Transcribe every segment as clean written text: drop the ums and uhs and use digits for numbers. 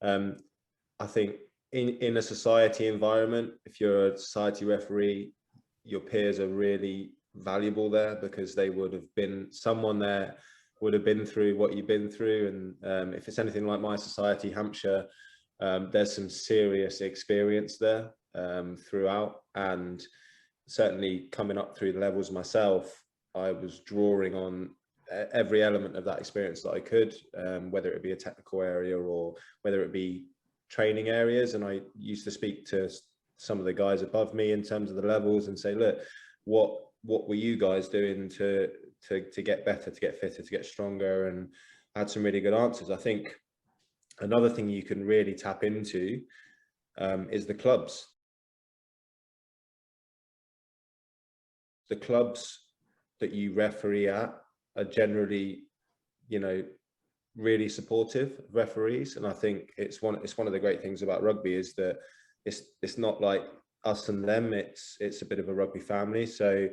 I think in a society environment, if you're a society referee, your peers are really valuable there, because they would have been, someone there would have been through what you've been through. And if it's anything like my society, Hampshire, there's some serious experience there throughout. And certainly coming up through the levels myself, I was drawing on every element of that experience that I could, whether it be a technical area or whether it be training areas. And I used to speak to some of the guys above me in terms of the levels and say, look, what were you guys doing to get better, to get fitter, to get stronger? And I had some really good answers. I think another thing you can really tap into is the clubs. The clubs that you referee at are generally, you know, really supportive of referees. And I think it's one of the great things about rugby is that it's not like us and them, it's a bit of a rugby family. So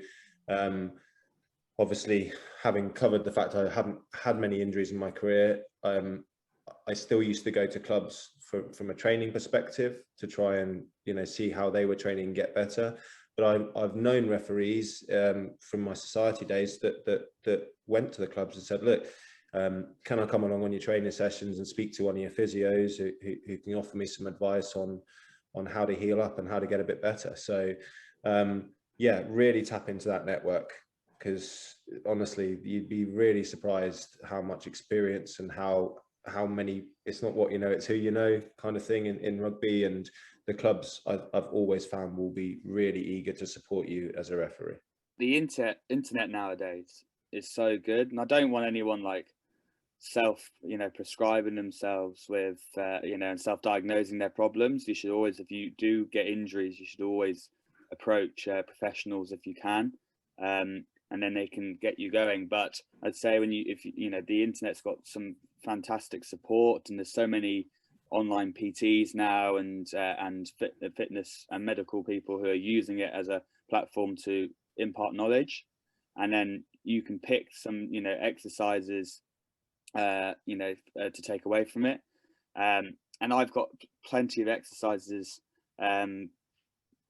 obviously, having covered the fact I haven't had many injuries in my career, I still used to go to clubs from a training perspective to try and, you know, see how they were training and get better. But I've known referees from my society days that went to the clubs and said, look, can I come along on your training sessions and speak to one of your physios who can offer me some advice on how to heal up and how to get a bit better? So yeah, really tap into that network, because honestly, you'd be really surprised how much experience and how many, it's not what you know, it's who you know kind of thing in rugby. And the clubs I've always found will be really eager to support you as a referee. The internet nowadays is so good, and I don't want anyone like prescribing themselves with and self-diagnosing their problems. You should always, if you do get injuries, you should always approach professionals if you can, and then they can get you going. But I'd say the internet's got some fantastic support, and there's so many online PTs now and fitness and medical people who are using it as a platform to impart knowledge. And then you can pick some exercises to take away from it, and I've got plenty of exercises that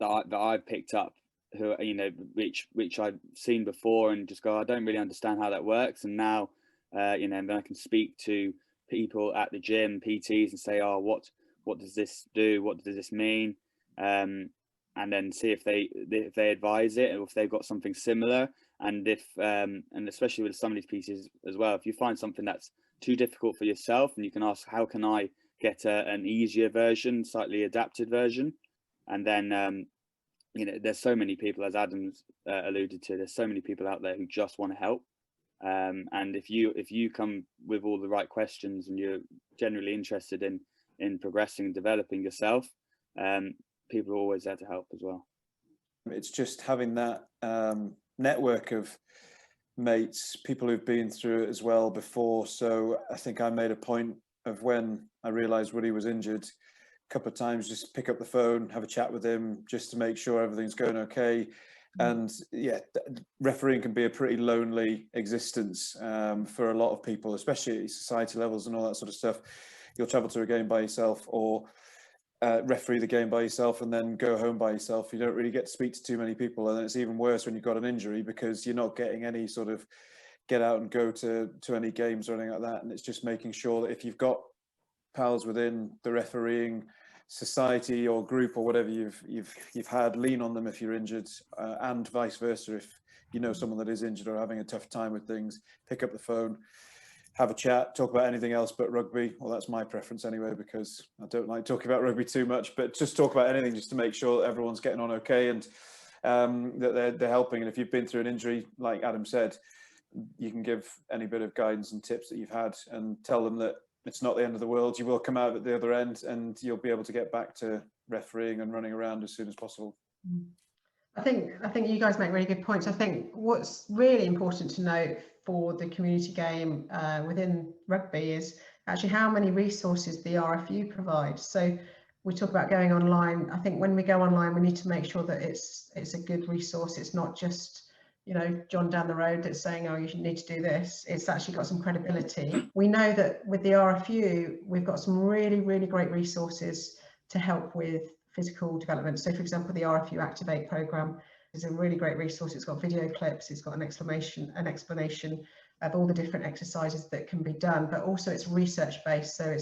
I've picked up which I've seen before and just go, I don't really understand how that works. And now then I can speak to people at the gym, PTs, and say, oh, what does this do, what does this mean, and then see if they advise it, or if they've got something similar. And if and especially with some of these pieces as well, if you find something that's too difficult for yourself, and you can ask, how can I get an easier version, slightly adapted version? And then there's so many people, as Adam's alluded to, there's so many people out there who just want to help. And if you come with all the right questions and you're generally interested in progressing and developing yourself, people are always there to help as well. It's just having that network of mates, people who've been through it as well before. So I think I made a point of, when I realized Woody was injured, a couple of times just pick up the phone, have a chat with him, just to make sure everything's going okay. And yeah, refereeing can be a pretty lonely existence for a lot of people, especially at society levels and all that sort of stuff. You'll travel to a game by yourself, or referee the game by yourself and then go home by yourself. You don't really get to speak to too many people, and it's even worse when you've got an injury, because you're not getting any sort of get out and go to any games or anything like that. And it's just making sure that if you've got pals within the refereeing society or group or whatever you've had, lean on them if you're injured, and vice versa. If you know someone that is injured or having a tough time with things, pick up the phone, have a chat, talk about anything else but rugby. Well, that's my preference anyway, because I don't like talking about rugby too much, but just talk about anything just to make sure that everyone's getting on okay, and that they're helping. And if you've been through an injury, like Adam said, you can give any bit of guidance and tips that you've had, and tell them that it's not the end of the world. You will come out at the other end, and you'll be able to get back to refereeing and running around as soon as possible. I think you guys make really good points. I think what's really important to note for the community game within rugby is actually how many resources the RFU provides. So we talk about going online. I think when we go online, we need to make sure that it's a good resource. It's not just you know, John down the road that's saying, oh, you need to do this. It's actually got some credibility. We know that with the RFU, we've got some really, really great resources to help with physical development. So for example, the RFU Activate program is a really great resource. It's got video clips, it's got an explanation of all the different exercises that can be done, but also it's research based, so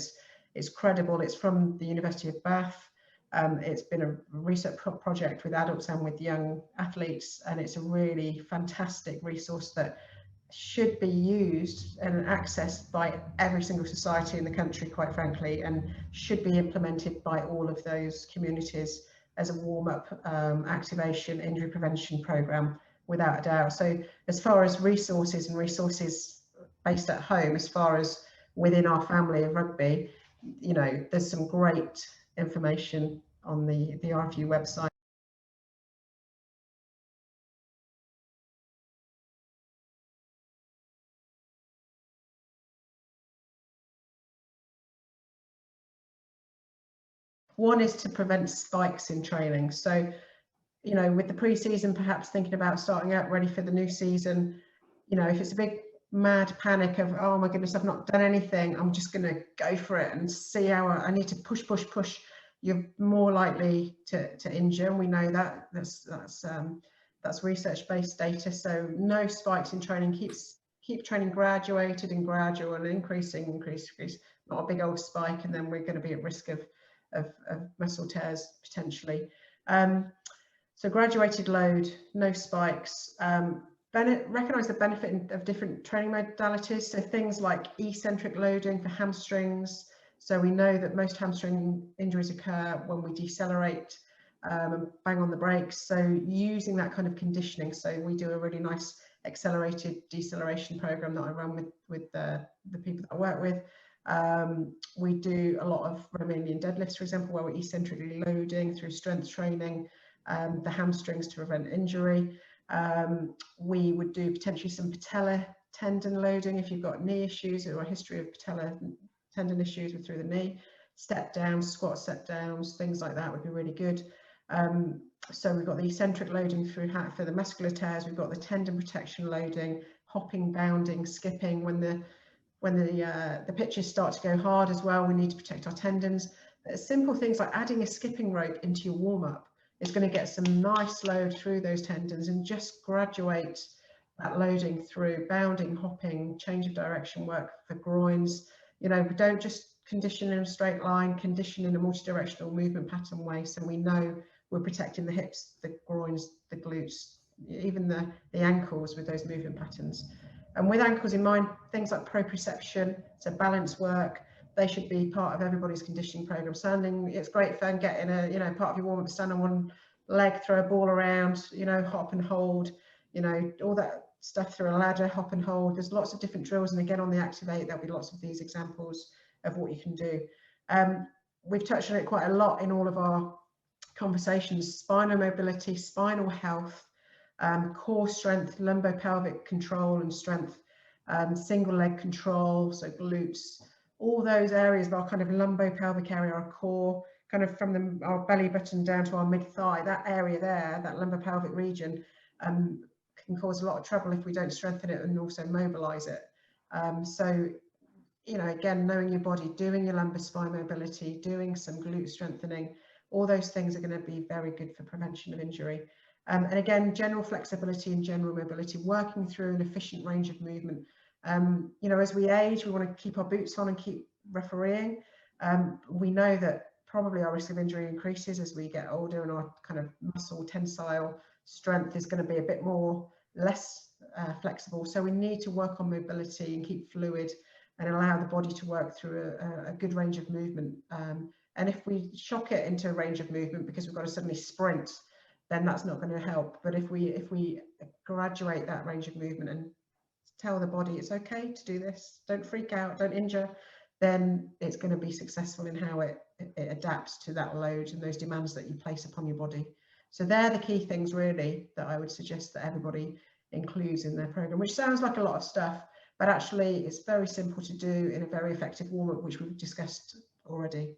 it's credible. It's from the University of Bath. It's been a research project with adults and with young athletes, and it's a really fantastic resource that should be used and accessed by every single society in the country, quite frankly, and should be implemented by all of those communities as a warm-up activation injury prevention program, without a doubt. So as far as resources and resources based at home, as far as within our family of rugby, you know, there's some great information on the RFU website. One is to prevent spikes in training. So, you know, with the pre-season, perhaps thinking about starting out ready for the new season, you know, if it's a big mad panic of, oh my goodness, I've not done anything, I'm just going to go for it and see how I need to push, you're more likely to injure. And we know that that's research-based data. So no spikes in training, keep training graduated and gradual and increase, not a big old spike, and then we're going to be at risk of muscle tears potentially. So graduated load, no spikes. Recognise the benefit of different training modalities. So things like eccentric loading for hamstrings. So we know that most hamstring injuries occur when we decelerate and bang on the brakes. So using that kind of conditioning. So we do a really nice accelerated deceleration program that I run with the people that I work with. We do a lot of Romanian deadlifts, for example, where we're eccentrically loading through strength training the hamstrings to prevent injury. We would do potentially some patella tendon loading if you've got knee issues or a history of patella tendon issues through the knee. Step downs, squat step downs, things like that would be really good. So we've got the eccentric loading through for the muscular tears. We've got the tendon protection loading, hopping, bounding, skipping. When the pitches start to go hard as well, we need to protect our tendons. Simple things like adding a skipping rope into your warm-up is going to get some nice load through those tendons, and just graduate that loading through bounding, hopping, change of direction work for groins. You know, we don't just condition in a straight line, condition in a multi-directional movement pattern way, so we know we're protecting the hips, the groins, the glutes, even the ankles with those movement patterns. And with ankles in mind, things like proprioception, so balance work, they should be part of everybody's conditioning program. Standing, it's great fun getting a, you know, part of your warm-up, stand on one leg, throw a ball around, you know, hop and hold, you know, all that stuff through a ladder, hop and hold. There's lots of different drills, and again on the Activate there'll be lots of these examples of what you can do. We've touched on it quite a lot in all of our conversations: spinal mobility, spinal health, core strength, lumbopelvic control and strength, single leg control, so glutes, all those areas of our kind of lumbopelvic area, our core, kind of from our belly button down to our mid-thigh, that area there, that lumbopelvic region, can cause a lot of trouble if we don't strengthen it and also mobilize it. So, you know, again, knowing your body, doing your lumbar spine mobility, doing some glute strengthening, all those things are going to be very good for prevention of injury. And again, general flexibility and general mobility, working through an efficient range of movement. You know, as we age, we want to keep our boots on and keep refereeing. We know that probably our risk of injury increases as we get older, and our kind of muscle tensile strength is going to be a bit less flexible. So we need to work on mobility and keep fluid and allow the body to work through a good range of movement. And if we shock it into a range of movement because we've got to suddenly sprint, then that's not going to help. But if we graduate that range of movement and tell the body it's okay to do this, don't freak out, don't injure, then it's going to be successful in how it adapts to that load and those demands that you place upon your body. So they're the key things really that I would suggest that everybody includes in their program, which sounds like a lot of stuff, but actually it's very simple to do in a very effective warm-up, which we've discussed already.